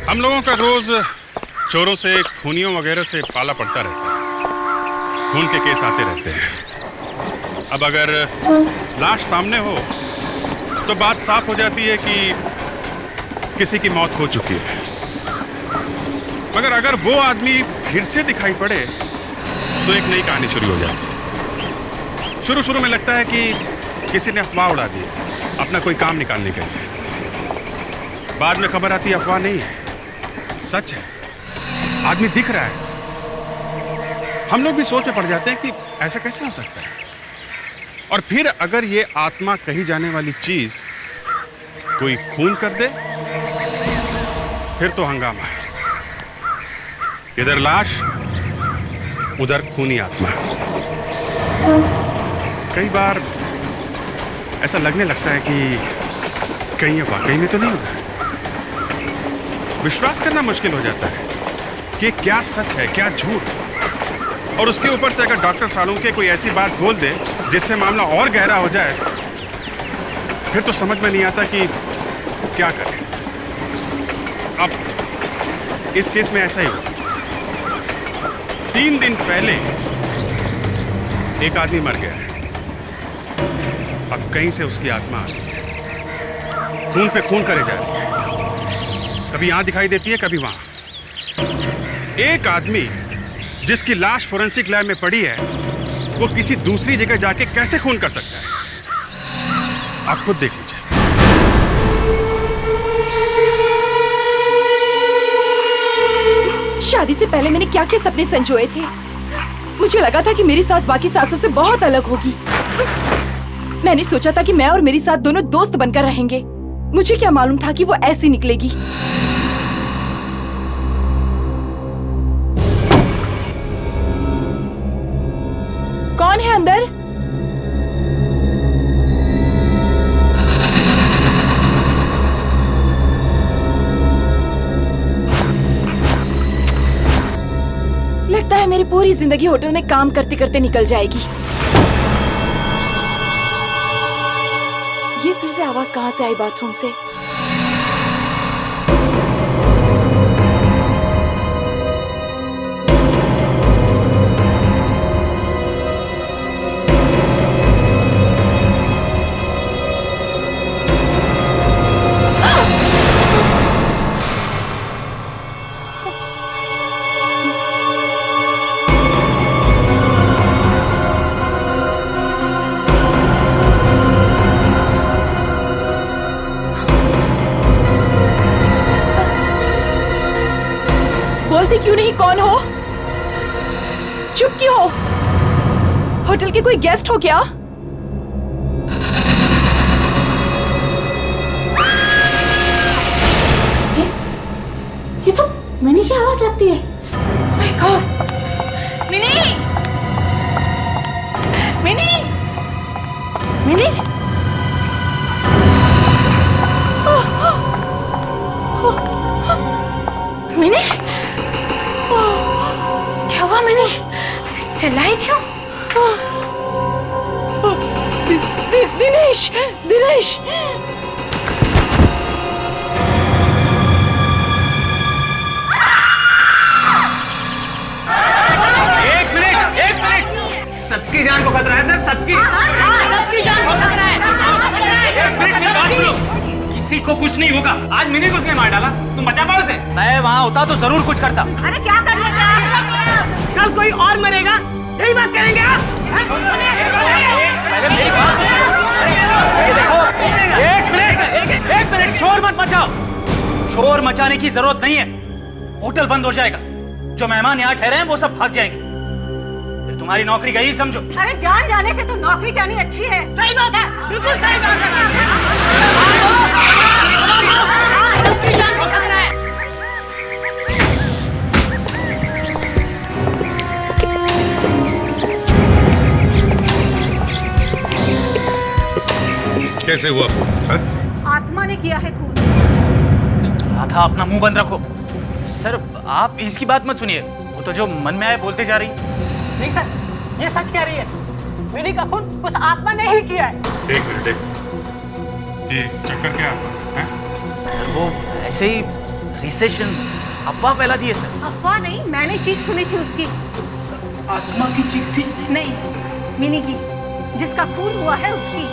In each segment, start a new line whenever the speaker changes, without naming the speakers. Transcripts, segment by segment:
हम लोगों का रोज चोरों से, खूनियों वगैरह से पाला पड़ता रहता है। खून के केस आते रहते हैं। अब अगर लाश सामने हो तो बात साफ हो जाती है कि किसी की मौत हो चुकी है। मगर अगर वो आदमी फिर से दिखाई पड़े तो एक नई कहानी शुरू हो जाती है। शुरू शुरू में लगता है कि किसी ने अफवाह उड़ा दी, अपना कोई काम निकालने के लिए। बाद में खबर आती है अफवाह नहीं है, सच है, आदमी दिख रहा है। हम लोग भी सोच में पड़ जाते हैं कि ऐसा कैसे हो सकता है। और फिर अगर ये आत्मा कही जाने वाली चीज कोई खून कर दे फिर तो हंगामा है। इधर लाश, उधर खूनी आत्मा। कई बार ऐसा लगने लगता है कि कहीं ये वाकई में तो नहीं होगा। विश्वास करना मुश्किल हो जाता है कि क्या सच है क्या झूठ। और उसके ऊपर से अगर डॉक्टर सालुंके कोई ऐसी बात बोल दे जिससे मामला और गहरा हो जाए फिर तो समझ में नहीं आता कि क्या करें। अब इस केस में ऐसा ही हुआ। 3 दिन पहले एक आदमी मर गया है। अब कहीं से उसकी आत्मा खून पे खून करे जा रही है। कभी यहां दिखाई देती है, कभी वहां। एक आदमी जिसकी लाश फोरेंसिक लैब में पड़ी है वो किसी दूसरी जगह जाके कैसे खून कर सकता है, आप खुद देख लीजिए।
शादी से पहले मैंने क्या क्या सपने संजोए थे। मुझे लगा था कि मेरी सास बाकी सासों से बहुत अलग होगी। मैंने सोचा था कि मैं और मेरी सास दोनों दोस्त बनकर रहेंगे। मुझे क्या मालूम था कि वो ऐसी निकलेगी। कौन है अंदर? लगता है मेरी पूरी जिंदगी होटल में काम करते करते निकल जाएगी। ये फिर से आवाज कहां से आई बाथरूम से? बोलते क्यों नहीं? कौन हो? चुप क्यों हो? होटल के कोई गेस्ट हो क्या?
ये तो मिनी की आवाज लगती है। My God! Mini! Mini! Mini! Mini! क्या हुआ मिनी? चिल्लाई क्यों?
दिनेश! दिनेश!
एक मिनट! सबकी जान को खतरा है सर, सबकी
जान को खतरा है।
एक मिनट मेरी बात सुनो। किसी को कुछ नहीं होगा। आज मिनी को उसने मार डाला, तुम बचा पाओ उसे? मैं वहाँ होता तो जरूर कुछ करता।
अरे क्या कर लेते हैं? कल कोई और मरेगा, यही बात करेंगे आप?
पहले मेरी बात सुनो। ये देखो, एक मिनट शोर मत मचाओ। शोर मचाने की जरूरत नहीं है। होटल बंद हो जाएगा। जो मेहमान यहाँ ठहरे हैं वो सब भाग जाएंगे। फिर तुम्हारी नौकरी गई समझो।
अरे जान जाने से तो नौकरी जानी अच्छी है। सही बात है, बिल्कुल सही बात है। सबकी जान को खतरा है।
कैसे हुआ?
आत्मा ने किया है खून।
राधा अपना मुंह बंद रखो। सर आप इसकी बात मत सुनिए, वो तो जो मन में आए बोलते जा रही।
नहीं सर, ये सच कह रही है। मिनी का खून उस आत्मा ने ही किया है।
एक मिनट, ये चक्कर क्या है?
सर वो ऐसे ही रिसेशन अफवाह फैला दी है सर।
अफवाह नहीं, मैंने चीख सुनी थी उसकी।
आत्मा की चीख थी?
नहीं, मिनी की, जिसका खून हुआ है उसकी।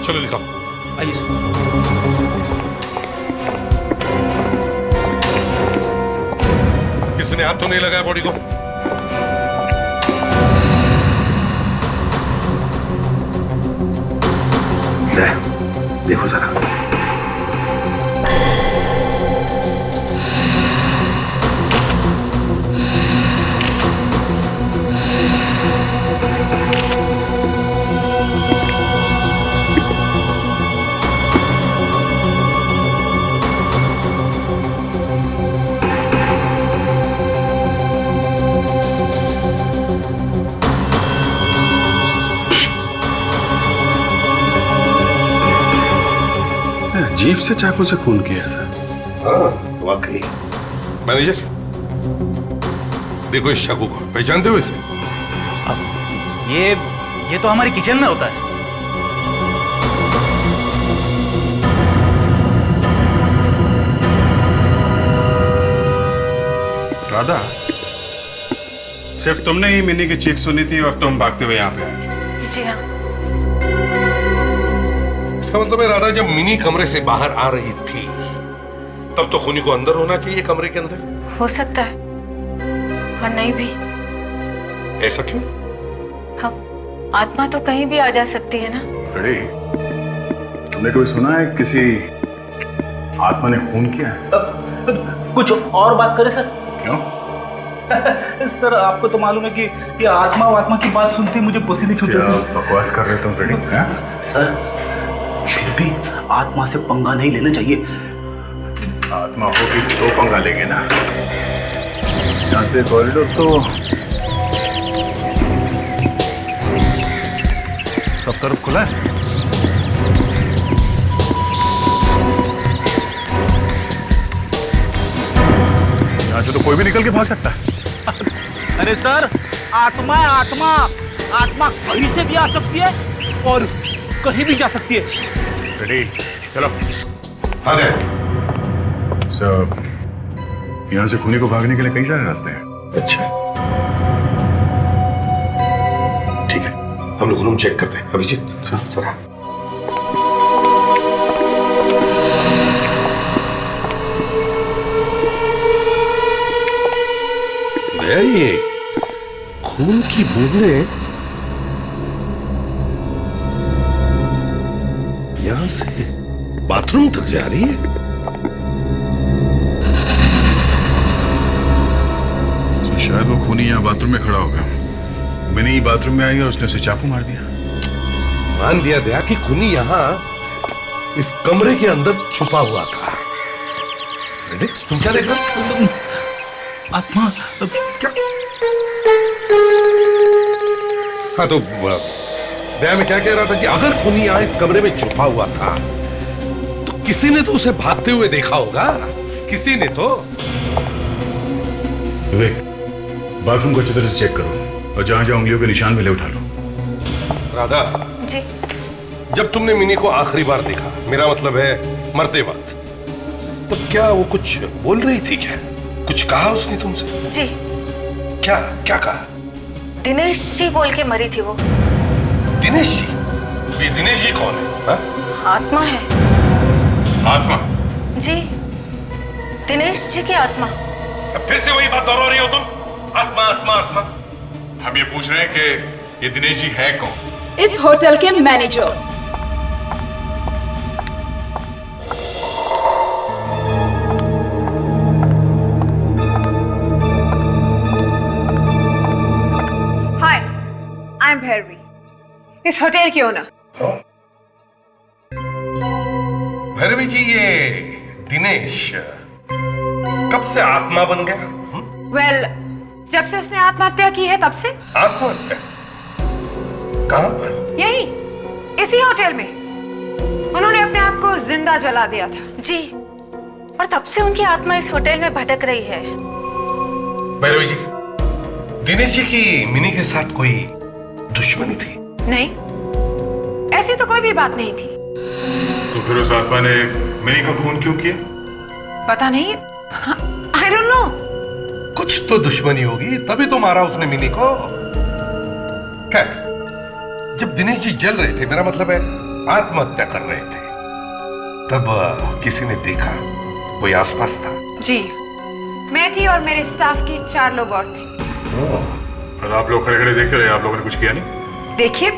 चलो दिखाओ।
आइए सर।
किसने हाथ तो नहीं लगाया बॉडी को?
देखो जरा।
जीप से चाकू से खून किया है सर।
हाँ, वाकई। मैनेजर, देखो इस चाकू को, पहचानते हो इसे?
ये तो हमारी किचन में होता है।
राधा, सिर्फ तुमने ही मिनी की चीख सुनी थी और तुम भागते हुए यहाँ पे आए।
जी हाँ।
इसका मतलब है राधा जब मिनी कमरे से बाहर आ रही थी तब तो खूनी को अंदर होना चाहिए, कमरे के अंदर।
हो सकता है और नहीं भी।
ऐसा क्यों?
हम आत्मा तो कहीं भी आ जा सकती है ना।
रेडी, तुमने कभी सुना है किसी आत्मा ने खून किया है?
कुछ और बात करें सर?
क्यों?
सर आपको तो मालूम है कि ये आत्मा की बात सुनते ही मुझे पसीने छूट जाते हैं।
बकवास कर रहे तुम रेडी?
सर फिर भी आत्मा से पंगा नहीं लेना चाहिए।
आत्मा होगी तो पंगा लेंगे ना। यहाँ से कॉरिडोर तो सब तरफ खुला है। यहाँ से तो कोई भी निकल के भाग सकता है।
अरे सर, आत्मा है आत्मा। आत्मा कहीं से भी आ सकती है और कहीं भी जा सकती है।
रेडी, चलो।
अरे
सब यहाँ से खूनी को भागने के लिए कई सारे रास्ते हैं।
अच्छा, ठीक है, हम लोग रूम चेक करते हैं। अभिजीत, जरा। ये खून की बूंदें यहां से बाथरूम तक जा रही है।
तो शायद वो खूनी यहाँ बाथरूम में खड़ा हो गया। मैंने बाथरूम में आई और उसने उसे चाकू मार दिया।
मान लिया गया कि खूनी यहां इस कमरे के अंदर छुपा हुआ था। फ्रेडेक्स, तुम क्या देख रहे हो?
आत्मा
क्या? हाँ तो दया में क्या कह रहा था कि अगर खूनी यहां इस कमरे में छुपा हुआ था तो किसी ने तो उसे भागते हुए देखा होगा। किसी ने तो।
विवेक, बाथरूम को अच्छी तरह से चेक करो और जहां जहां उंगलियों के निशान मिले उठा लो।
राधा
जी।
जब तुमने मिनी को आखिरी बार देखा, मेरा मतलब है मरते वक्त, तब क्या वो कुछ बोल रही थी? क्या कुछ कहा उसने तुमसे?
जी।
क्या क्या कहा?
दिनेश जी बोल के मरी थी वो।
दिनेश जी? ये दिनेश जी कौन है? हा?
आत्मा है।
आत्मा?
जी, दिनेश जी की आत्मा।
फिर से वही बात दोहरा रही हो तुम? आत्मा आत्मा आत्मा।
हम ये पूछ रहे हैं कि ये दिनेश जी है कौन?
इस होटल के manager.
Hi, I am Bhairavi, इस होटल की ओनर।
भैरवी जी, ये दिनेश कब से आत्मा बन गया?
वेल, जब से उसने आत्महत्या की है तब से।
आत्महत्या? कहां पर?
यही, इसी होटल में। उन्होंने अपने आप को जिंदा जला दिया था।
जी, और तब से उनकी आत्मा इस होटल में भटक रही है।
भैरवी जी, दिनेश जी की मिनी के साथ कोई दुश्मनी थी?
नहीं, ऐसी तो कोई भी बात नहीं थी।
तो फिर उस आत्मा ने मिनी को खून क्यों किया?
पता नहीं, आई डोंट नो।
कुछ तो दुश्मनी होगी, तभी तो मारा उसने मिनी को। खैर, जब दिनेश जी जल रहे थे, मेरा मतलब है आत्महत्या कर रहे थे, तब किसी ने देखा? कोई आसपास था?
जी, मैं थी और मेरे स्टाफ के 4 लोग और थे।
और आप लोग खड़े खड़े देखते रहे, आप लोगों ने कुछ किया नहीं?
देखिए,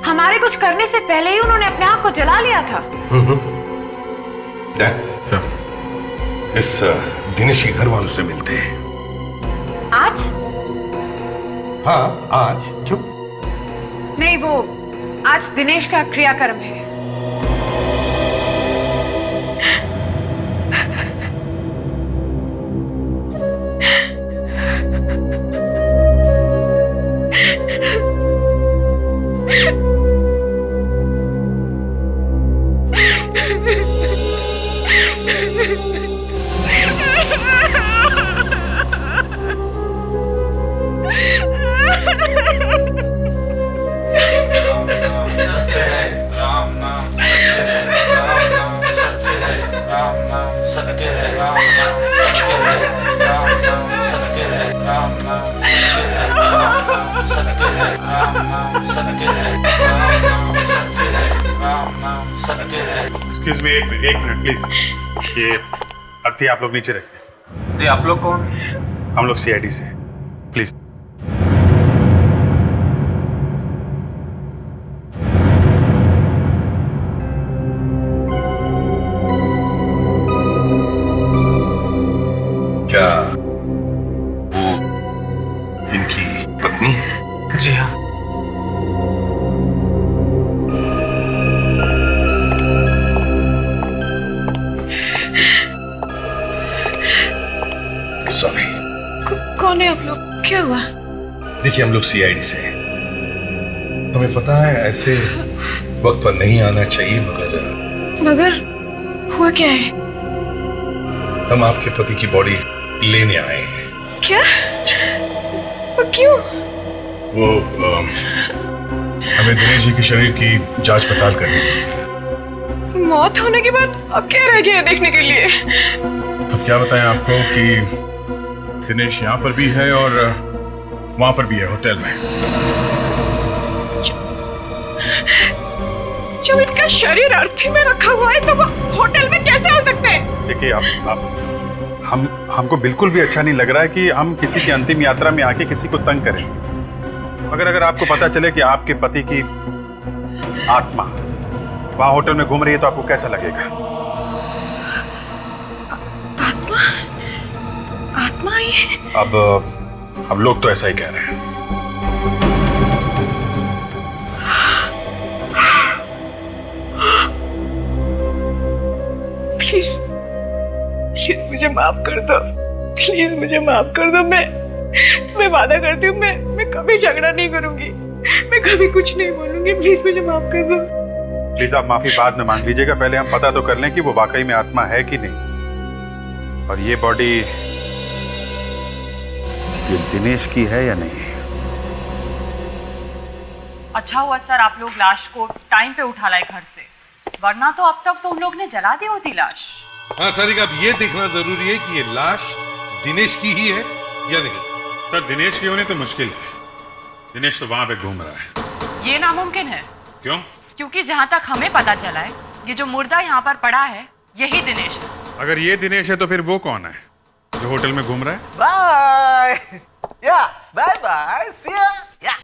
हमारे कुछ करने से पहले ही उन्होंने अपने आप को जला लिया था।
इस दिनेश के घर वालों से मिलते हैं।
आज?
हाँ, आज। क्यों?
नहीं, वो आज दिनेश का क्रियाकर्म है।
एक्सक्यूज मी, एक मिनट प्लीज। ये अर्थी आप लोग नीचे रखें।
जी, आप लोग कौन?
हम लोग सीआईडी से, प्लीज।
क्या वो इनकी पत्नी?
जी हाँ।
सॉरी।
कौन है आप लोग? क्या हुआ?
देखिए, हम लोग सीआईडी से हैं। हमें पता है ऐसे वक्त पर नहीं आना चाहिए,
मगर हुआ क्या है?
हम आपके पति की बॉडी लेने आए हैं।
क्या? और क्यों?
वो हमें दिनेश जी के शरीर की जांच पड़ताल करनी है।
मौत होने के बाद अब क्या रह गया है देखने के लिए?
अब क्या बताएं आपको कि दिनेश यहाँ पर भी है और वहां पर भी है, होटल में।
जब इनका शरीर अर्थी में रखा हुआ है तो वो होटल में कैसे आ सकते हैं?
देखिए, हमको बिल्कुल भी अच्छा नहीं लग रहा है कि हम किसी की अंतिम यात्रा में आके किसी को तंग करें। अगर आपको पता चले कि आपके पति की आत्मा वहां होटल में घूम रही है तो आपको कैसा लगेगा?
आत्मा? आत्मा आई है?
अब लोग तो ऐसा ही कह रहे हैं।
प्लीज मुझे माफ कर दो। प्लीज मुझे माफ कर दो। मैं वादा करती हूँ, मैं कभी झगड़ा नहीं करूंगी, मैं कभी कुछ नहीं बोलूंगी। प्लीज मुझे माफ कर दो।
प्लीज आप माफी बाद में मांग लीजिएगा, पहले हम पता तो कर लें कि वो वाकई में आत्मा है कि नहीं, और ये बॉडी ये दिनेश की है या नहीं।
अच्छा हुआ सर आप लोग लाश को टाइम पे उठा लाए घर से, वरना तो अब तक तो उन लोग ने जला दी होती लाश।
हाँ सारिका, अब ये देखना जरूरी है कि ये लाश दिनेश की ही है या नहीं।
सर, दिनेश की होनी तो मुश्किल है। दिनेश तो वहां पे घूम रहा है।
ये नामुमकिन है।
क्यों?
क्योंकि जहाँ तक हमें पता चला है, ये जो मुर्दा यहाँ पर पड़ा है यही दिनेश है।
अगर ये दिनेश है तो फिर वो कौन है जो होटल में घूम रहा है?
बाय या बाय बाय सी या।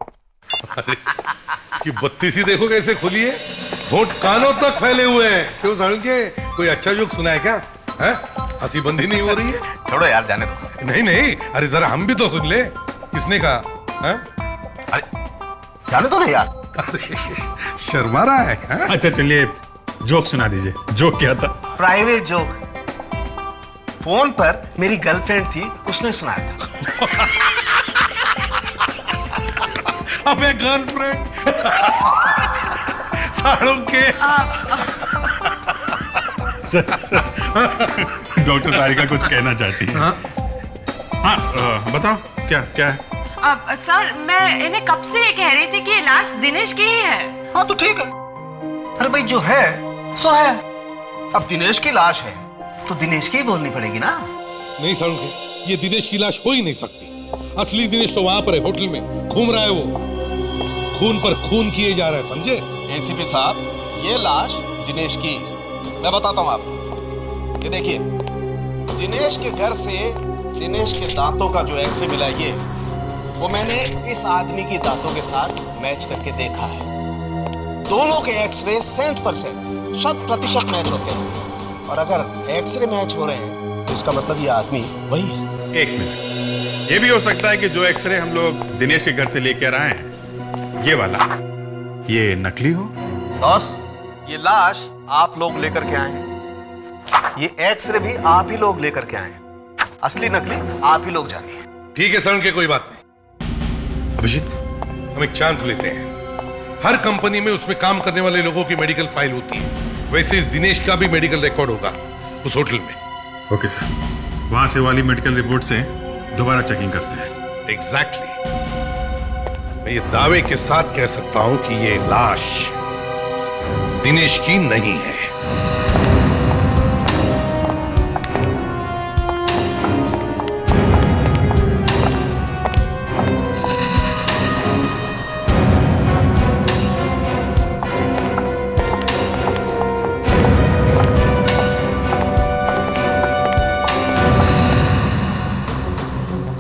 इसकी बत्ती सी देखो कैसे खुली है, होंठ कानों तक फैले हुए हैं। क्यों सालुंके, कोई अच्छा जोक सुना है क्या? हैं? हंसी बंदी नहीं हो रही है?
छोड़ो यार, जाने दो।
नहीं नहीं, अरे जरा हम भी तो सुन ले। किसने कहा? हैं?
अरे जाने दो ना यार।
अरे शर्मा रहा है, हैं?
अच्छा चलिए, जोक सुना दीजिए। जोक क्या था?
Private joke. फोन पर मेरी गर्लफ्रेंड थी, उसने सुनाया था।
अबे गर्लफ्रेंड सालुंके।
डॉक्टर तारिका कुछ कहना चाहती है। हाँ, बताओ क्या क्या है?
अब सर, मैं इन्हें कब से ये कह रही थी कि ये लाश दिनेश की ही है।
हाँ तो ठीक है। अरे भाई, जो है सो है। अब दिनेश की लाश है तो दिनेश की ही बोलनी पड़ेगी ना।
नहीं सालुंखे, ये दिनेश की लाश हो ही नहीं सकती। असली दिनेश तो वहां पर है, होटल में घूम रहा है वो। खून पर खून किए जा रहा है, समझे?
एसीपी साहब, ये लाश दिनेश की है। मैं बताता हूँ आपको। ये देखिए, दिनेश के घर से दिनेश के दांतों का जो एक्सरे मिला, ये वो मैंने इस आदमी की दांतों के साथ मैच करके देखा है। दोनों के एक्सरे 100% 100% मैच होते हैं। और अगर एक्सरे मैच हो रहे हैं तो इसका मतलब ये आदमी वही है।
एक मिनट, ये भी हो सकता है कि जो एक्सरे हम लोग दिनेश के घर से लेकर आए हैं, ये वाला, ये नकली हो।
बॉस, ये लाश आप लोग लेकर के आए हैं, ये एक्सरे भी आप ही लोग लेकर के आए हैं। असली नकली आप ही लोग जानिए।
ठीक है सालुंखे, कोई बात नहीं। अभिजीत, हम एक चांस लेते हैं। हर कंपनी में उसमें काम करने वाले लोगों की मेडिकल फाइल होती है, वैसे इस दिनेश का भी मेडिकल रिकॉर्ड होगा उस होटल में।
ओके सर, वहां से वाली मेडिकल रिपोर्ट से दोबारा चेकिंग करते हैं।
एग्जैक्टली। मैं ये दावे के साथ कह सकता हूं कि ये लाश दिनेश की नहीं है।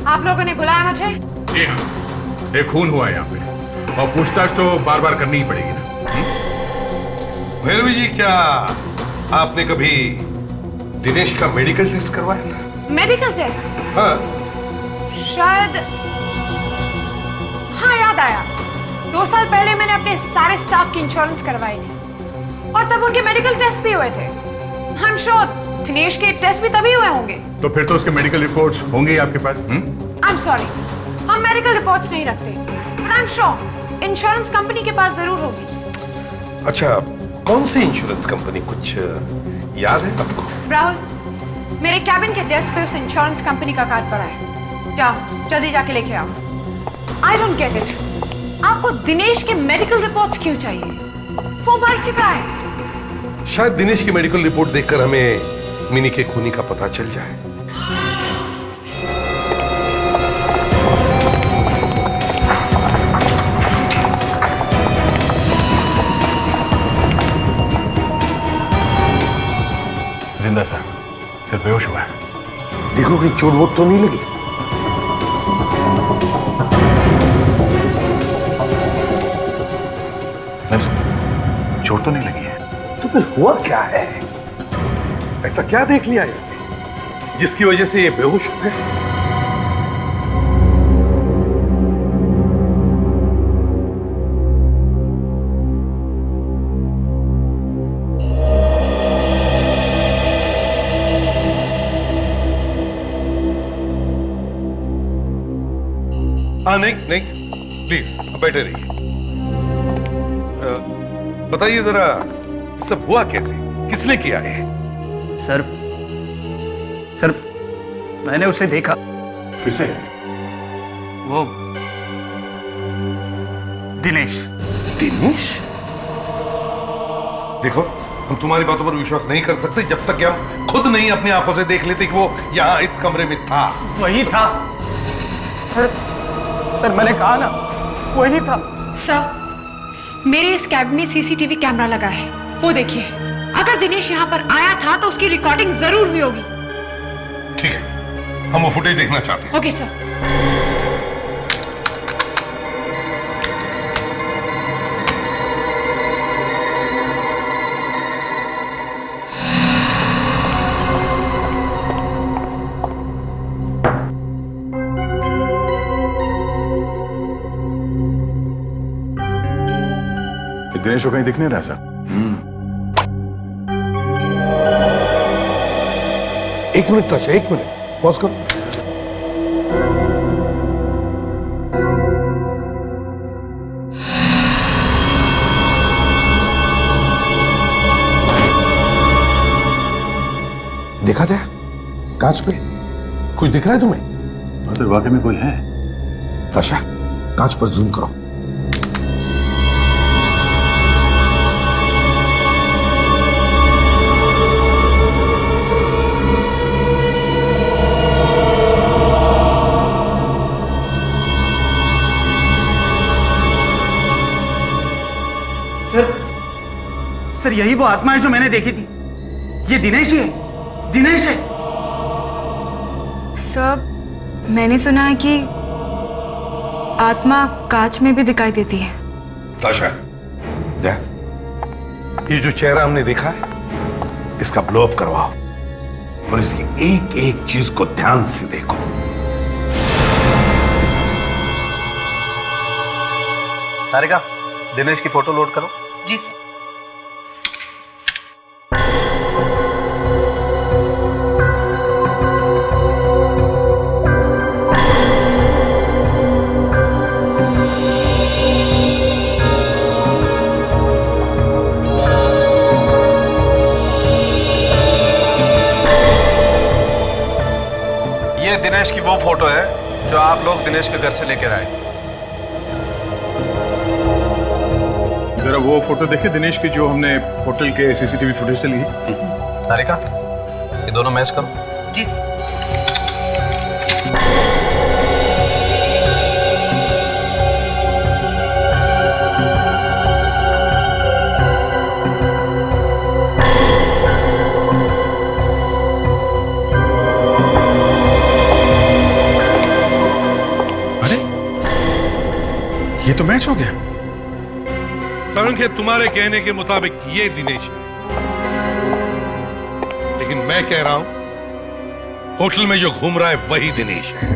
आप लोगों ने बुलाया मुझे?
जी हाँ, एक खून हुआ है यहाँ पे और पूछताछ तो बार बार करनी ही पड़ेगी ना।
भैरवी जी, क्या आपने कभी दिनेश का मेडिकल टेस्ट करवाया था?
Medical test?
हाँ।
शायद, हाँ याद आया। 2 साल पहले मैंने अपने सारे स्टाफ की इंश्योरेंस करवाई थी और तब उनके मेडिकल टेस्ट भी हुए थे। आई एम श्योर दिनेश के टेस्ट भी तभी हुए होंगे।
तो फिर तो उसके मेडिकल रिपोर्ट्स होंगे ही आपके पास।
आई एम सॉरी, हम मेडिकल रिपोर्ट्स नहीं रखते, but I am sure insurance company के पास जरूर होगी।
अच्छा, कौन सी इंश्योरेंस कंपनी, कुछ याद है आपको?
राहुल, मेरे कैबिन के डेस्क पे उस इंश्योरेंस कंपनी का कार्ड पड़ा है। जाओ, जल्दी जाके लेके आओ। आई डोंट गेट इट, आपको दिनेश के मेडिकल रिपोर्ट्स क्यों चाहिए? वो मर चुका है।
शायद दिनेश की मेडिकल रिपोर्ट देखकर हमें मिनी के खूनी का पता चल जाए।
जिंदा सर, सिर्फ बेहोश हुआ है।
देखो कहीं चोट वोट तो नहीं लगी?
चोट तो नहीं लगी है।
तो फिर हुआ क्या है? ऐसा क्या देख लिया इसने जिसकी वजह से ये बेहोश हो गए? हाँ, नहीं नहीं, प्लीज अब बैठे रहिए। बताइए जरा, सब हुआ कैसे, किसने किया है?
सर, मैंने उसे देखा।
किसे?
वो दिनेश।
दिनेश? देखो, हम तुम्हारी बातों पर विश्वास नहीं कर सकते जब तक कि हम खुद नहीं अपनी आंखों से देख लेते कि वो यहाँ इस कमरे में था।
वही था सर, मैंने कहा ना, वही था।
सर, मेरे इस कैबिन में सीसीटीवी कैमरा लगा है, वो देखिए। अगर दिनेश यहाँ पर आया था तो उसकी रिकॉर्डिंग जरूर हुई होगी।
ठीक है, हम वो फुटेज देखना चाहते हैं।
Okay sir.
दिनेश को कहीं दिख नहीं रहा सर।
एक मिनट ताशा, एक मिनट पॉज करो। देखा था कांच पे कुछ दिख रहा है तुम्हें?
सर, वाकई में कोई है।
ताशा, कांच पर जूम करो।
यही वो आत्मा है जो मैंने देखी थी। ये दिनेश ही है, दिनेश है।
सर, मैंने सुना है कि आत्मा कांच में भी दिखाई देती है।
ताशा, देख, ये जो चेहरा हमने देखा है, इसका ब्लो अप करवाओ और इसकी एक एक चीज को ध्यान से देखो।
सारिका, दिनेश की फोटो लोड करो।
जी सर।
ये दिनेश की वो फोटो है जो आप लोग दिनेश के घर से लेकर आए थे।
जरा वो फोटो देखिए दिनेश की, जो हमने होटल के सीसीटीवी फुटेज से ली।
तारिका, ये दोनों मैच करो।
जी सर।
अरे ये तो मैच हो गया।
संख्य तुम्हारे कहने के मुताबिक ये दिनेश है, लेकिन मैं कह रहा हूं होटल में जो घूम रहा है वही दिनेश है।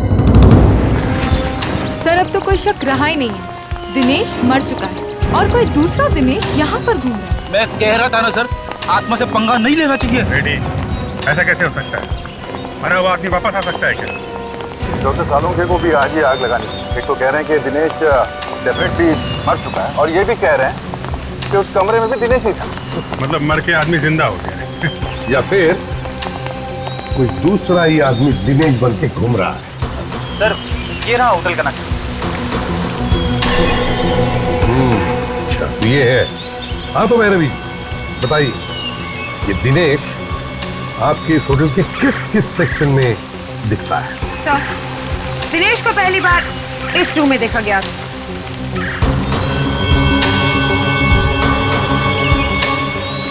सर, अब तो कोई शक रहा ही नहीं है। दिनेश मर चुका है और कोई दूसरा दिनेश यहाँ पर घूम रहा है।
मैं कह रहा था ना सर, आत्मा से पंगा नहीं लेना चाहिए।
रेडी, ऐसा कैसे हो सकता है? मरा हुआ आदमी वापस आ सकता है क्या?
डॉक्टर सालुंखे को भी आज ही आग लगानी। एक तो कह रहे हैं कि दिनेश डेफिनेटली मर चुका है, और ये भी कह रहे हैं कि उस कमरे में भी दिनेश ही था।
मतलब मर के आदमी जिंदा हो गया है।
या फिर कोई दूसरा ही आदमी दिनेश बन के घूम रहा है।
सर, ये रहा होटल का नक्शा।
अच्छा, तो ये है। हाँ तो भैरवी, बताइए ये दिनेश आपके इस होटल के किस किस सेक्शन में दिखता है?
सर, दिनेश को पहली बार इस रूम में देखा गया था।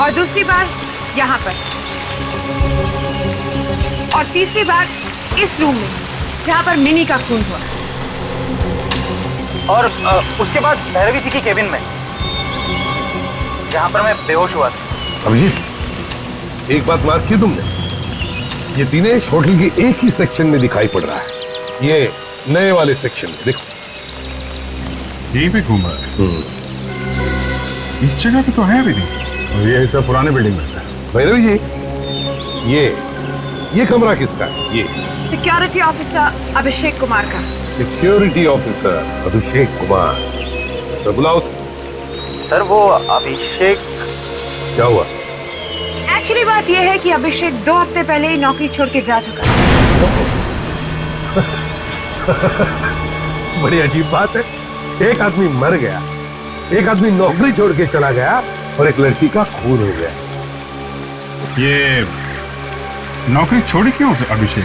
और दूसरी बार यहाँ पर, और तीसरी बार इस रूम में जहाँ पर मिनी का खून हुआ।
और उसके बाद भैरवी जी की केबिन में, जहाँ पर मैं बेहोश हुआ था।
अभिजीत, एक बात मार्क की तुमने, ये दिनेश होटल के एक ही सेक्शन में दिखाई पड़ रहा है। ये नए वाले सेक्शन में देखो,
यही पे घूम रहा है। इस जगह पे तो है भी नहीं, और ये सब पुराने बिल्डिंग में है।
भैरवी जी, ये कमरा किसका है? ये
सिक्योरिटी ऑफिसर अभिषेक कुमार का।
सिक्योरिटी ऑफिसर अभिषेक कुमार, तो बुलाओ।
सर, वो अभिषेक।
क्या हुआ?
एक्चुअली बात यह है कि अभिषेक 2 हफ्ते पहले ही नौकरी छोड़ के जा चुका है।
बड़ी अजीब बात है, एक आदमी मर गया, एक आदमी नौकरी छोड़ के चला गया, और एक लड़की का खून हो गया।
ये नौकरी छोड़ी क्यों अभिषेक?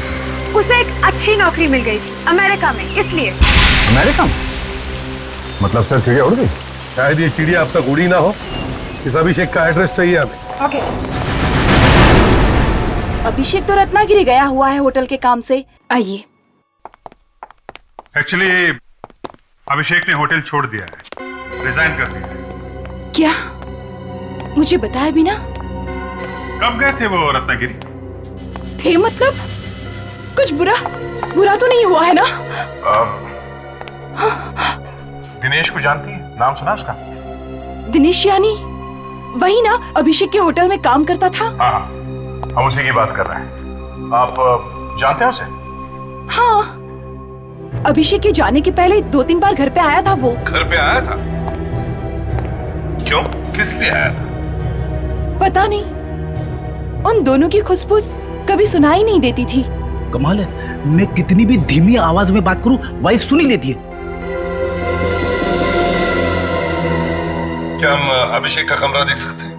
उसे एक अच्छी नौकरी मिल गई थी अमेरिका में, इसलिए।
अमेरिका में?
मतलब सर चिड़िया उड़ गई? शायद ये चिड़िया अब तक उड़ी ना हो। इस अभिषेक का एड्रेस चाहिए हमें।
ओके।
अभिषेक तो रत्नागिरी गया हुआ है होटल के काम से। आइए।
एक्चुअली अभिषेक ने होटल छोड़ दिया है, रिजाइन कर दिया है।
क्या? मुझे बताया भी ना।
कब गए थे वो रत्नागिरी?
थे मतलब? कुछ बुरा तो नहीं हुआ है ना?
दिनेश को जानती है? नाम सुना उसका?
दिनेश यानी वही ना, अभिषेक के होटल में काम करता था।
हाँ, हम उसी की बात कर रहे हैं। आप जानते हैं उसे?
हाँ, अभिषेक के जाने के पहले 2-3 बार घर पे आया था वो।
घर पे आया था? क्यों? किस लिए आया था?
पता नहीं, उन दोनों की खुशबूस कभी सुनाई नहीं देती थी।
कमाल है, मैं कितनी भी धीमी आवाज में बात करूं, वाइफ सुन ही लेती है।
क्या हम अभिषेक का कमरा देख सकते हैं?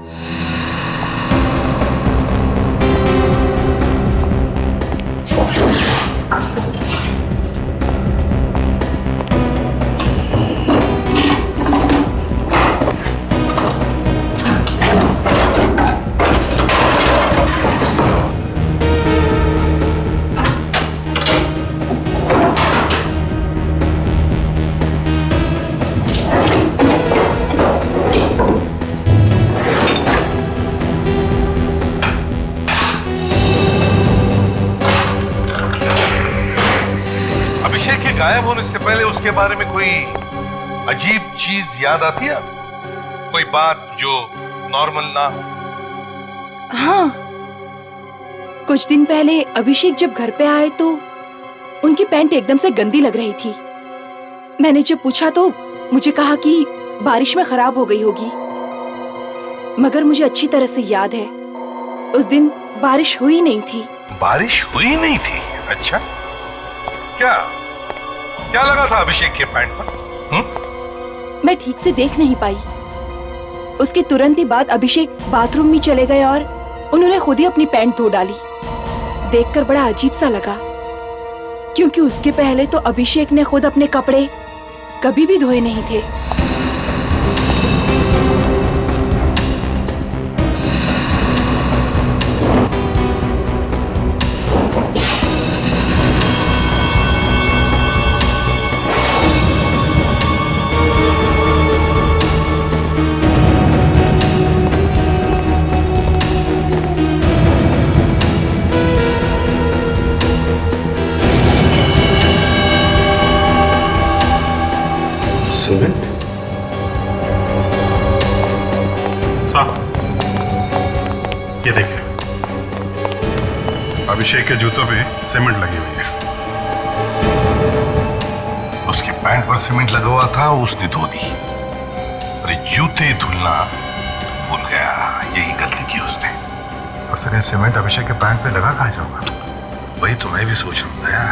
गायब होने से पहले उसके बारे में कोई अजीब चीज याद आती है आपको? कोई बात जो नॉर्मल ना हो?
हाँ, कुछ दिन पहले अभिषेक जब घर पे आए तो उनकी पैंट एकदम से गंदी लग रही थी। मैंने जब पूछा तो मुझे कहा कि बारिश में खराब हो गई होगी, मगर मुझे अच्छी तरह से याद है उस दिन बारिश हुई नहीं थी।
बारिश हुई नहीं थी? अच्छा, क्या क्या लगा था अभिषेक के पैंट पर?
मैं ठीक से देख नहीं पाई। उसके तुरंत ही बाद अभिषेक बाथरूम में चले गए और उन्होंने खुद ही अपनी पैंट धो डाली। देखकर बड़ा अजीब सा लगा, क्योंकि उसके पहले तो अभिषेक ने खुद अपने कपड़े कभी भी धोए नहीं थे।
सीमेंट?
साहब, ये देखिए, अभिषेक के जूतों पे सीमेंट लगी हुई है।
उसके पैंट पर सीमेंट लगा हुआ था, उसने धो दी। अरे जूते धुलना भूल गया, यही गलती की उसने।
और सर, ये सीमेंट अभिषेक के पैंट पे लगा कहाँ से होगा?
वही तो मैं भी सोच रहा हूँ दया,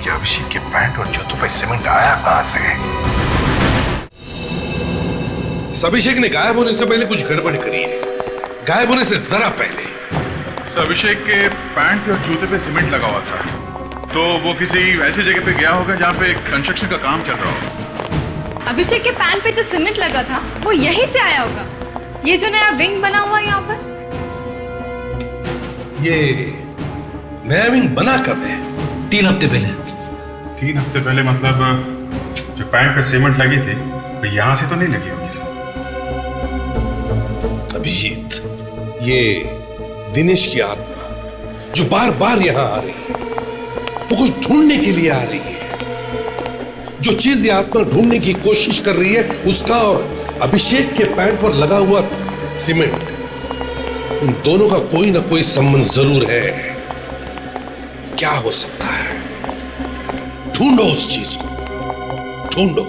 कि अभिषेक के पैंट और जूतों पे सीमेंट आया कहाँ से? अभिषेक ने गायब होने से पहले कुछ गड़बड़ करी है, गायब होने से जरा पहले।
अभिषेक के पैंट और जूते पे सीमेंट लगा हुआ था, तो वो किसी ऐसी जगह पे गया होगा जहाँ पे कंस्ट्रक्शन का काम चल रहा होगा।
अभिषेक के पैंट पे जो सीमेंट लगा था वो यहीं से आया होगा। ये जो नया विंग बना हुआ है यहाँ पर,
ये नया विंग बना कब है?
3 हफ्ते पहले।
3 हफ्ते पहले मतलब जो पैंट पे सीमेंट लगी थी तो यहाँ से तो नहीं लगी होगी सर।
अभिजीत, ये दिनेश की आत्मा जो बार बार यहां आ रही है, वो कुछ ढूंढने के लिए आ रही है। जो चीज ये आत्मा ढूंढने की कोशिश कर रही है, उसका और अभिषेक के पैंट पर लगा हुआ सीमेंट, उन दोनों का कोई ना कोई संबंध जरूर है। क्या हो सकता है? ढूंढो उस चीज को, ढूंढो।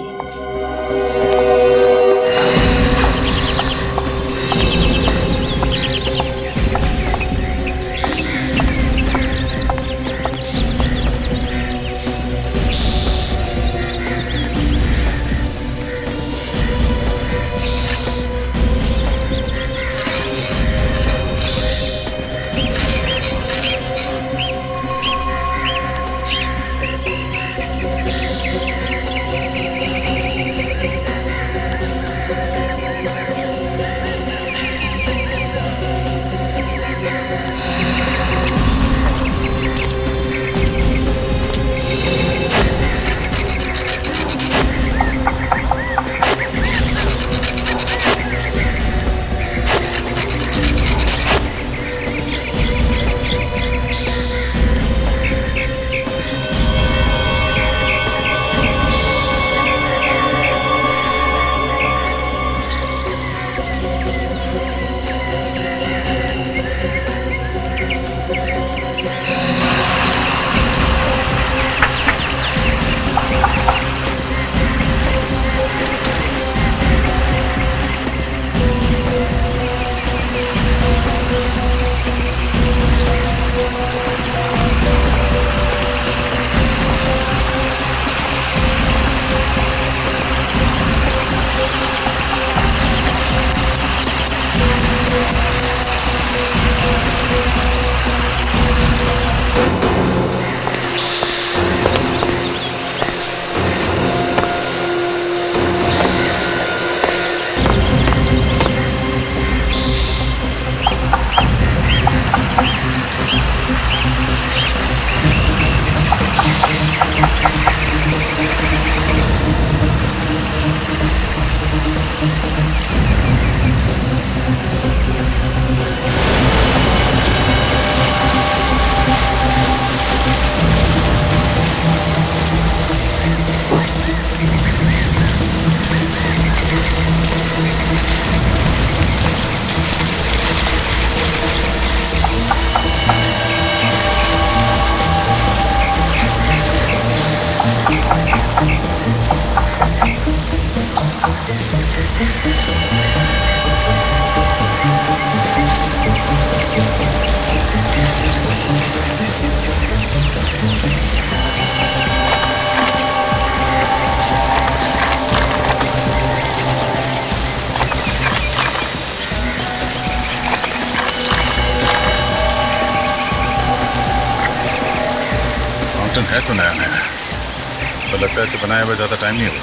फाउंटेन है तो नया नया है, तो लगता है इसे बनाए हुए ज्यादा टाइम नहीं हुआ।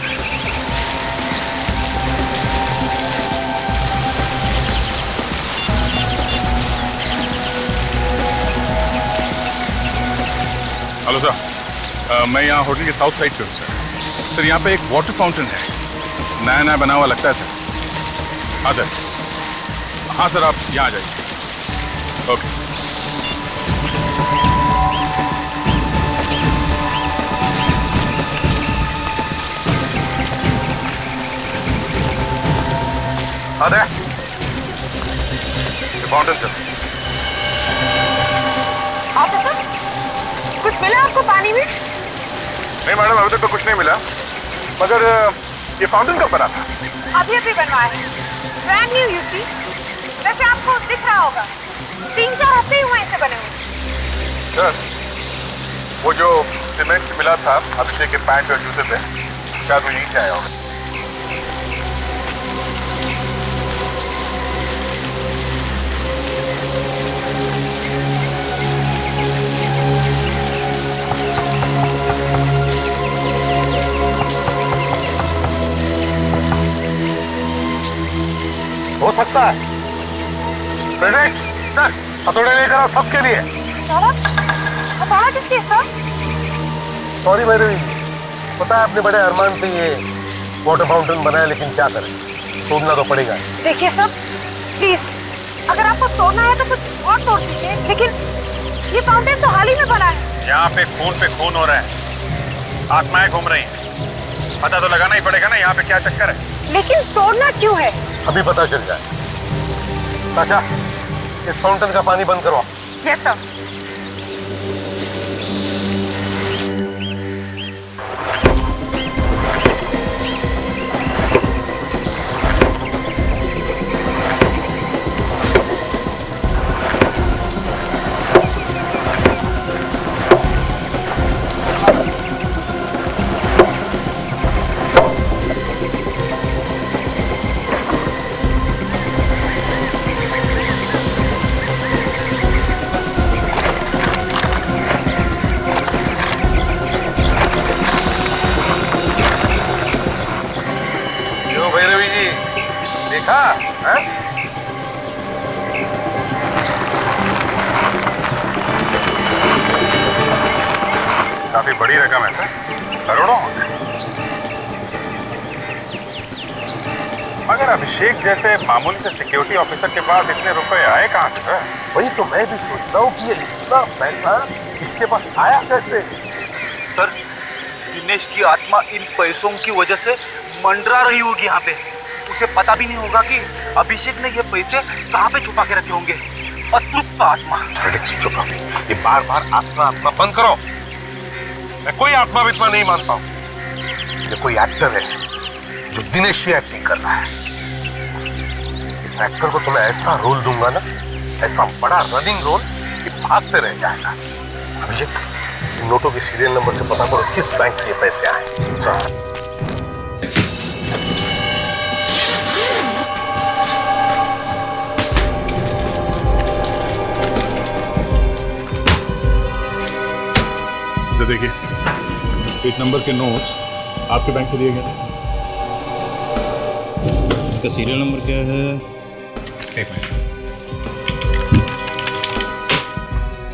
हेलो सर, मैं यहाँ होटल के साउथ साइड पे हूँ सर। सर यहाँ पे एक वाटर फाउंटेन है, नया नया बना हुआ लगता है सर। हाँ सर, हाँ सर, आप यहाँ आ जाइए। ओके।
अरे फाउंटेन सर।
ऑफिसर, कुछ मिला आपको पानी में?
नहीं मैडम, अभी तक तो कुछ नहीं मिला, मगर ये फाउंटेन कब बना था?
अभी अभी बनवाया है, ब्रांड न्यू यू सी। वैसे आपको दिख रहा होगा 3-4 हफ्ते ही हुए इसे बने हुए।
सर, वो जो सीमेंट मिला था अभिषेक के पैंट और जूते पे, शायद वो यहीं से आया होगा। हो सकता है। प्रेजेंट सर, हथौड़े लेकर आओ सबके लिए।
हथौड़ा किसके सर?
सॉरी भैरवी, पता है आपने बड़े अरमान से ये वाटर फाउंटेन बनाया, लेकिन क्या करें, तोड़ना तो पड़ेगा।
देखिए सर, प्लीज, अगर आपको तोड़ना है तो कुछ और तोड़ दीजिए, लेकिन ये फाउंटेन तो हाल ही में बना है।
यहाँ पे खून हो रहा है, आत्माएं घूम रही हैं। पता तो लगाना ही पड़ेगा ना यहाँ पे क्या चक्कर है।
लेकिन तोड़ना क्यों है?
अभी पता चल जाए। चाचा, इस फाउंटेन का पानी बंद करो।
Yes sir.
काफी बड़ी रकम है सर, करोड़ों। मगर अभिषेक जैसे मामूली से सिक्योरिटी ऑफिसर के पास इतने रुपए आए कहाँ से सर?
वही तो मैं भी सोचता हूँ कि ये इतना पैसा इसके पास आया कैसे।
सर, दिनेश की आत्मा इन पैसों की वजह से मंडरा रही होगी यहाँ पे। उसे पता भी नहीं होगा कि अभिषेक ने ये पैसे कहाँ पे छुपा के रखे होंगे। अतृप्त आत्मा।
चुप रहो, ये बार बार आत्मा बंद करो। मैं कोई आत्मा वित्मा नहीं मानता हूँ। ये कोई एक्टर है जो दिनेश की एक्टिंग कर रहा है। इस एक्टर को तो मैं ऐसा रोल दूंगा ना, ऐसा बड़ा रनिंग रोल कि भागते रह जाएगा। अभिषेक, नोटों के सीरियल नंबर से पता करो किस बैंक से ये पैसे आए।
देखिए, इस नंबर के नोट आपके बैंक से दिए गए थे। इसका सीरियल नंबर क्या है? एक मिनट।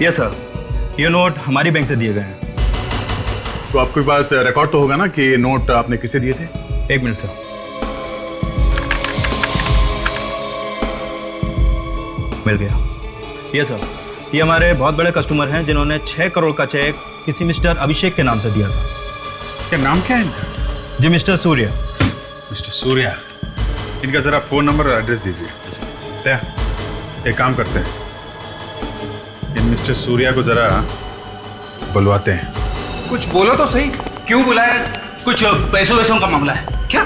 यस सर, ये नोट हमारी बैंक से दिए गए हैं।
तो आपके पास रिकॉर्ड तो होगा ना कि ये नोट आपने किसे दिए थे?
एक मिनट सर। मिल गया। यस सर, ये हमारे बहुत बड़े कस्टमर हैं जिन्होंने 6 करोड़ का चेक किसी मिस्टर अभिषेक के नाम से दिया था।
क्या नाम क्या है इनका?
जी मिस्टर सूर्या।
मिस्टर सूर्या, इनका जरा फोन नंबर और एड्रेस दीजिए। एक काम करते हैं, इन मिस्टर सूर्या को जरा बुलवाते हैं।
कुछ बोलो तो सही, क्यों बुलाया?
कुछ पैसों वैसों का मामला है।
क्या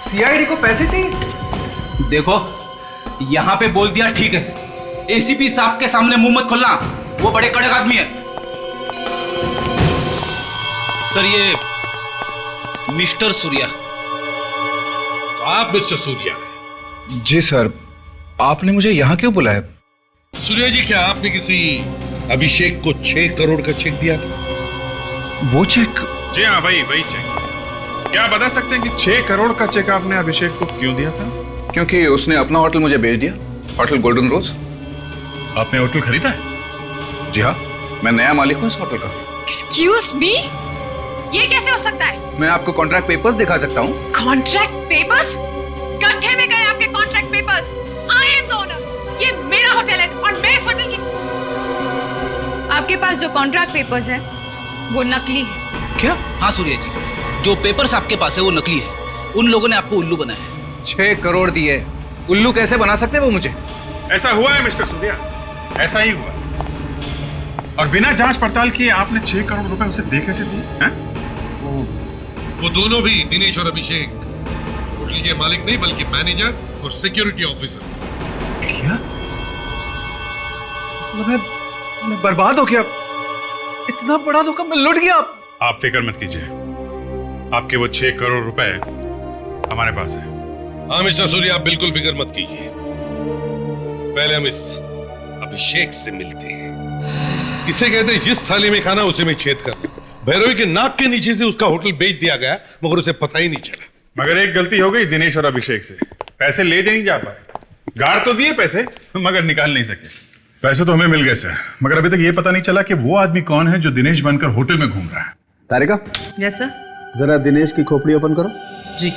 सीआईडी को पैसे चाहिए?
देखो, यहाँ पे बोल दिया ठीक है, एसीपी साहब के सामने मुंह मत खोलना, वो बड़े कड़क आदमी है।
सर, ये मिस्टर सूर्या।
तो आप मिस्टर सूर्या?
जी सर, आपने मुझे यहाँ क्यों बुलाया?
सूर्या जी, क्या आपने किसी अभिषेक को 6 करोड़ का चेक दिया था?
वो चेक?
जी हाँ, वही चेक। क्या आप बता सकते हैं कि 6 करोड़ का चेक आपने अभिषेक को क्यों दिया था?
क्योंकि उसने अपना होटल मुझे भेज दिया, होटल गोल्डन रोज।
आपने होटल खरीदा है?
जी हाँ, मैं नया मालिक हूँ इस होटल का।
एक्सक्यूज मी, ये कैसे हो सकता है?
मैं आपको कॉन्ट्रैक्ट पेपर्स दिखा सकता हूँ।
Contract papers? गड्ढे में गए आपके contract papers. I am the owner, ये मेरा होटल है और मैं इस होटल की। आपके पास जो कॉन्ट्रैक्ट पेपर्स है वो नकली है।
क्या?
हाँ सूर्य जी, जो पेपर्स आपके पास है वो नकली है। उन लोगों ने आपको उल्लू बनाया है।
6 करोड़ दिए, उल्लू कैसे बना सकते हैं वो मुझे?
ऐसा हुआ है मिस्टर सूर्या, ऐसा ही हुआ। और बिना जांच पड़ताल किए आपने 6 करोड़ रुपए उसे दे कैसे दिए हैं?
वो दोनों भी, दिनेश और अभिषेक, होटल के मालिक नहीं बल्कि मैनेजर और सिक्योरिटी ऑफिसर।
क्या? मैं बर्बाद हो गया। इतना बड़ा धोखा मैं लुट गया।
आप फिक्र मत कीजिए, आपके वो 6 करोड़ रुपए हमारे पास है।
हाँ मिस्टर सूर्या, आप बिल्कुल फिक्र मत कीजिए। पहले हम इस अभिषेक से मिलते हैं। इसे कहते हैं जिस थाली में खाना उसी में छेद कर। भैरवी के नाक के नीचे से उसका होटल बेच दिया गया, मगर उसे पता ही नहीं चला।
मगर एक गलती हो गई दिनेश और अभिषेक से, पैसे ले नहीं जा पाए। गाड़ तो दिए पैसे, मगर निकाल नहीं सके। पैसे तो हमें मिल गए सर, मगर अभी तक ये पता नहीं चला कि वो आदमी कौन है जो दिनेश बनकर होटल में घूम रहा है।
तारिका,
यस सर।
जरा दिनेश की खोपड़ी ओपन करो।
जी।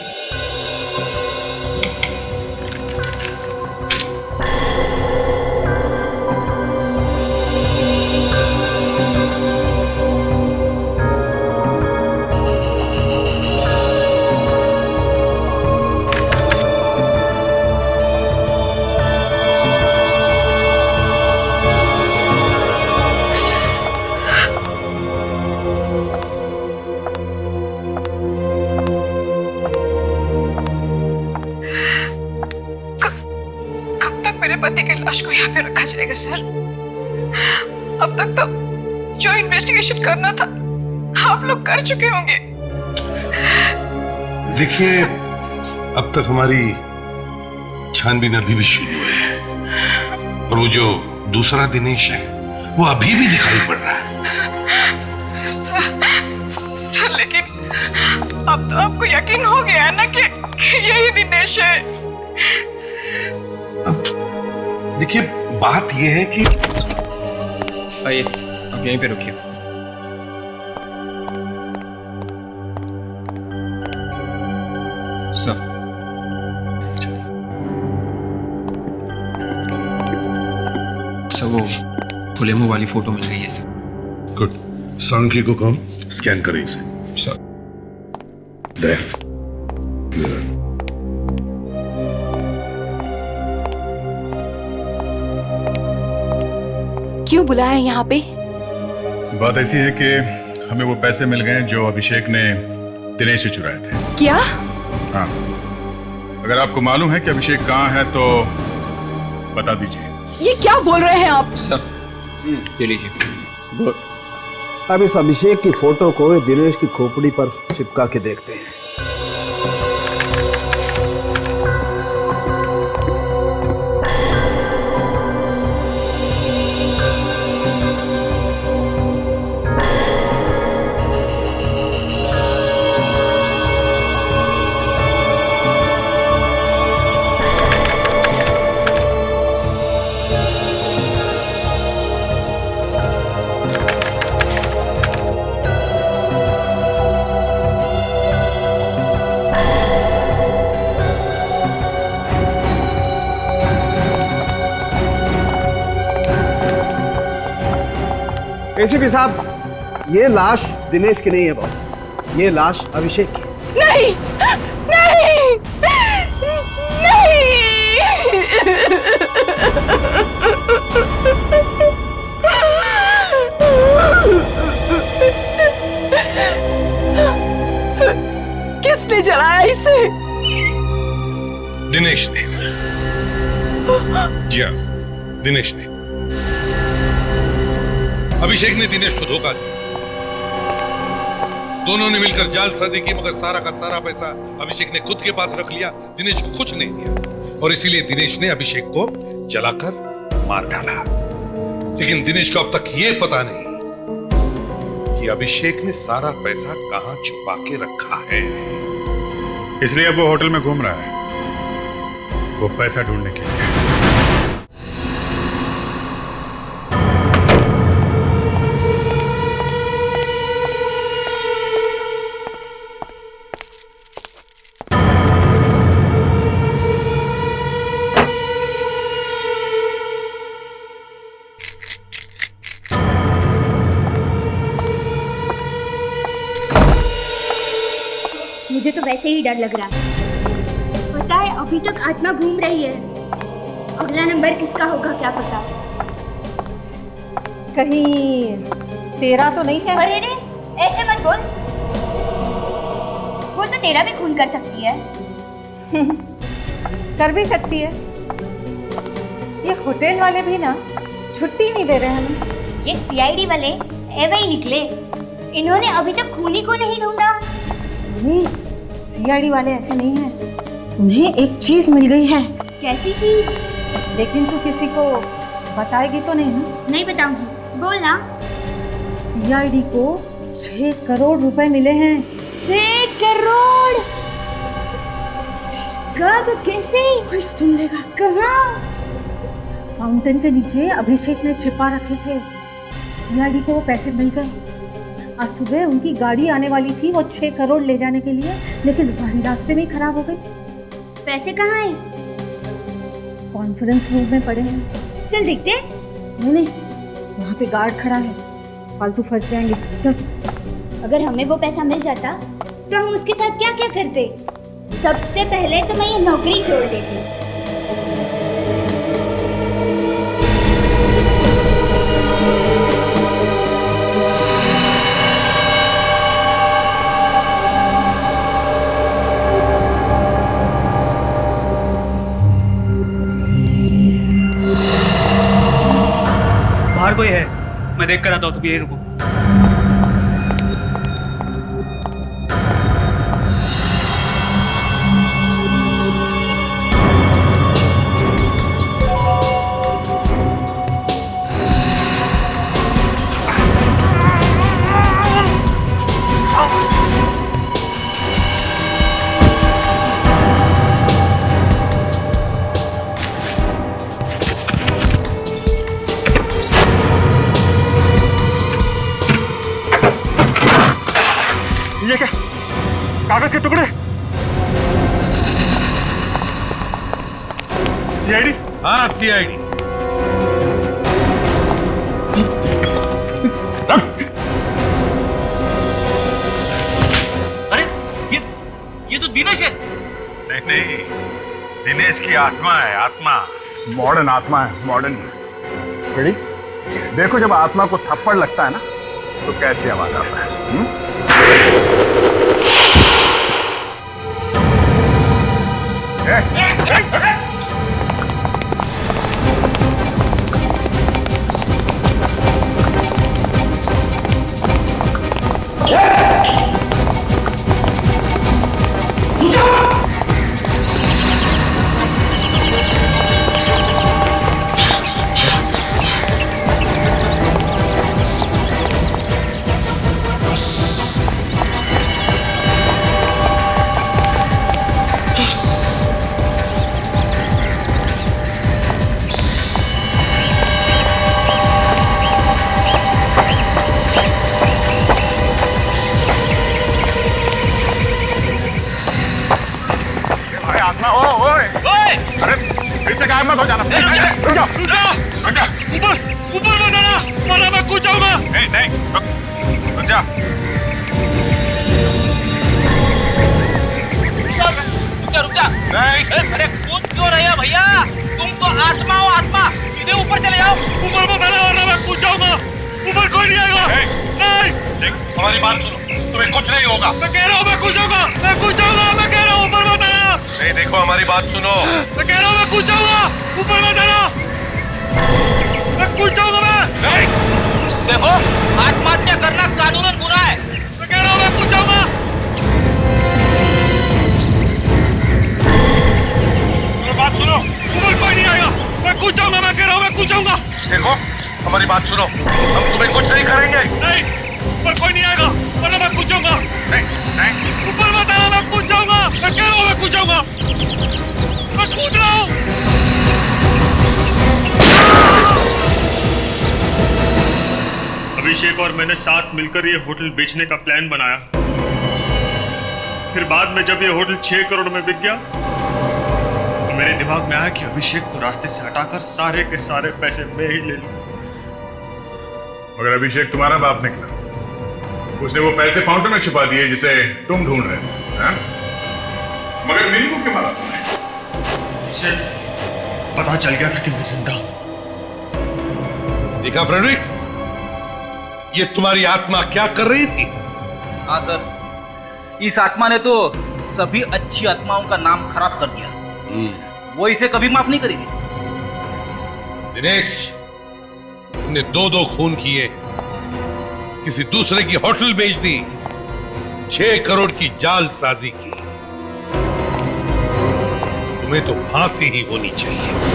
पति की लाश को यहाँ पे रखा जाएगा सर? अब तक तो जो इन्वेस्टिगेशन करना था आप लोग कर चुके होंगे।
देखिए, अब तक हमारी छानबीन अभी भी शुरू है और वो जो दूसरा दिनेश है वो अभी भी दिखाई पड़ रहा है।
सर लेकिन अब तो आपको यकीन हो गया है ना कि यही दिनेश है।
अब देखिए, बात यह है कि
आइए, आप यहीं पे रुकिए। सर, वो खुले मुंह वाली फोटो मिल गई है सर।
गुड। सांख्य को कम स्कैन करें इसे।
सर।
क्यों बुलाया यहाँ पे?
बात ऐसी है कि हमें वो पैसे मिल गए जो अभिषेक ने दिनेश से चुराए थे।
क्या?
हाँ, अगर आपको मालूम है कि अभिषेक कहाँ है तो बता दीजिए।
ये क्या बोल रहे हैं आप?
सर, ये लीजिए।
अब इस अभिषेक की फोटो को दिनेश की खोपड़ी पर चिपका के देखते हैं। एसीपी साहब, ये लाश दिनेश की नहीं है बॉस, ये लाश अभिषेक की।
नहीं, नहीं, नहीं। किसने जलाया इसे?
दिनेश ने। जी हाँ, दिनेश ने। अभिषेक ने दिनेश को धोखा दिया। दोनों ने मिलकर जालसाजी की, मगर सारा का सारा पैसा अभिषेक ने खुद के पास रख लिया, दिनेश को कुछ नहीं दिया। और इसीलिए दिनेश ने अभिषेक को जलाकर मार डाला। लेकिन दिनेश को अब तक यह पता नहीं कि अभिषेक ने सारा पैसा कहां छुपा के रखा है।
इसलिए अब वो होटल में घूम रहा है, वो पैसा ढूंढने के लिए।
मुझे तो वैसे ही डर लग रहा है। पता है अभी तक आत्मा घूम रही है। अगला नंबर किसका होगा क्या पता।
कहीं तेरा तो नहीं है?
अरे रे, ऐसे मत बोल। वो तो तेरा भी खून कर सकती है।
कर भी सकती है। ये होटल वाले भी ना छुट्टी नहीं दे रहे हमें।
ये सीआईडी वाले ऐसे ही निकले। इन्होंने अभी तक खूनी को नहीं ढूंढा।
नहीं, सीआईडी वाले ऐसे नहीं हैं। उन्हें एक चीज मिल गई है।
कैसी चीज?
लेकिन तू किसी को बताएगी तो नहीं ना?
नहीं बताऊंगी, बोल ना।
सीआईडी को 6 करोड़ रुपए मिले हैं।
6 करोड़? कब, कैसे?
कोई सुन लेगा।
कहाँ?
फाउंटेन के नीचे अभिषेक ने छिपा रखे थे। सीआईडी को वो पैसे मिल गए। आज सुबह उनकी गाड़ी आने वाली थी वो 6 करोड़ ले जाने के लिए, लेकिन गाड़ी रास्ते में ही खराब हो गई।
पैसे कहाँ हैं?
कॉन्फ्रेंस रूम में पड़े हैं।
चल देखते।
नहीं, वहाँ पे गार्ड खड़ा है, फालतू फंस जाएंगे। चल।
अगर हमें वो पैसा मिल जाता तो हम उसके साथ क्या क्या करते? सबसे पहले तो मैं ये नौकरी छोड़ देती।
बाहर कोई है? मैं देख कर आता हूँ, तुम यहीं रुको।
ये क्या? कागज के टुकड़े? सीआईडी?
हाँ, सीआईडी।
अरे ये तो दिनेश है।
नहीं, दिनेश की आत्मा है, आत्मा। मॉडर्न आत्मा है, मॉडर्न। रेडी? देखो जब आत्मा को थप्पड़ लगता है ना तो कैसी आवाज आता है। मत हो जाना। रुक जाओ। ऊपर मत आना, वरना मैं कूद जाऊंगा। नहीं, रुक जा।
रुक जा। अरे कूद क्यों रहे हो भैया? तुम तो आत्मा हो, आत्मा। सीधे ऊपर चले जाओ।
ऊपर मत आना, वरना मैं कूद जाऊंगा। ऊपर कोई नहीं आएगा। नहीं,
हमारी बात सुनो, तुम्हें कुछ नहीं होगा।
मैं कह रहा हूँ मैं कूद जाऊंगा। मैं कह रहा हूँ ऊपर मत आना।
नहीं, देखो हमारी बात सुनो।
मैं कह रहा हूँ मैं कूद जाऊंगा। ऊपर मत आना। मैं कूद जाऊंगा। मैं
देखो, आत्महत्या करना कानूनन गुनाह है।
मैं कह रहा हूँ मैं कूद जाऊंगा। बात सुनो, ऊपर कोई नहीं आएगा। मैं कूद जाऊंगा। मैं कह रहा हूँ मैं कूद जाऊंगा।
देखो हमारी बात सुनो, हम तुम्हें कुछ नहीं करेंगे।
नहीं, ऊपर
कोई नहीं आएगा वरना मैं कूद जाऊंगा। ऊपर मत आना, मैं कूद जाऊंगा। मैं कह रहा हूँ मैं कूद जाऊंगा। मैं कूद रहा हूँ।
अभिषेक और मैंने साथ मिलकर ये होटल बेचने का प्लान बनाया। फिर बाद में जब ये होटल 6 करोड़ में बिक गया तो मेरे दिमाग में आया कि अभिषेक को रास्ते से हटाकर सारे के सारे पैसे मैं ही ले लूं।
मगर अभिषेक तुम्हारा बाप निकला, उसने वो पैसे फाउंटेन में छुपा दिए जिसे तुम ढूंढ रहे थे। हाँ? मगर मिनी को क्यों मारा तुमने?
उसे पता चल गया था कि मैं जिंदा हूं।
देखा फ्रेडरिक्स, ये तुम्हारी आत्मा क्या कर रही थी?
हाँ सर, इस आत्मा ने तो सभी अच्छी आत्माओं का नाम खराब कर दिया। वो इसे कभी माफ नहीं करेगी।
दिनेश, तुमने 2-2 खून किए, किसी दूसरे की होटल बेच दी, 6 करोड़ की जालसाजी की। तुम्हें तो फांसी ही होनी चाहिए।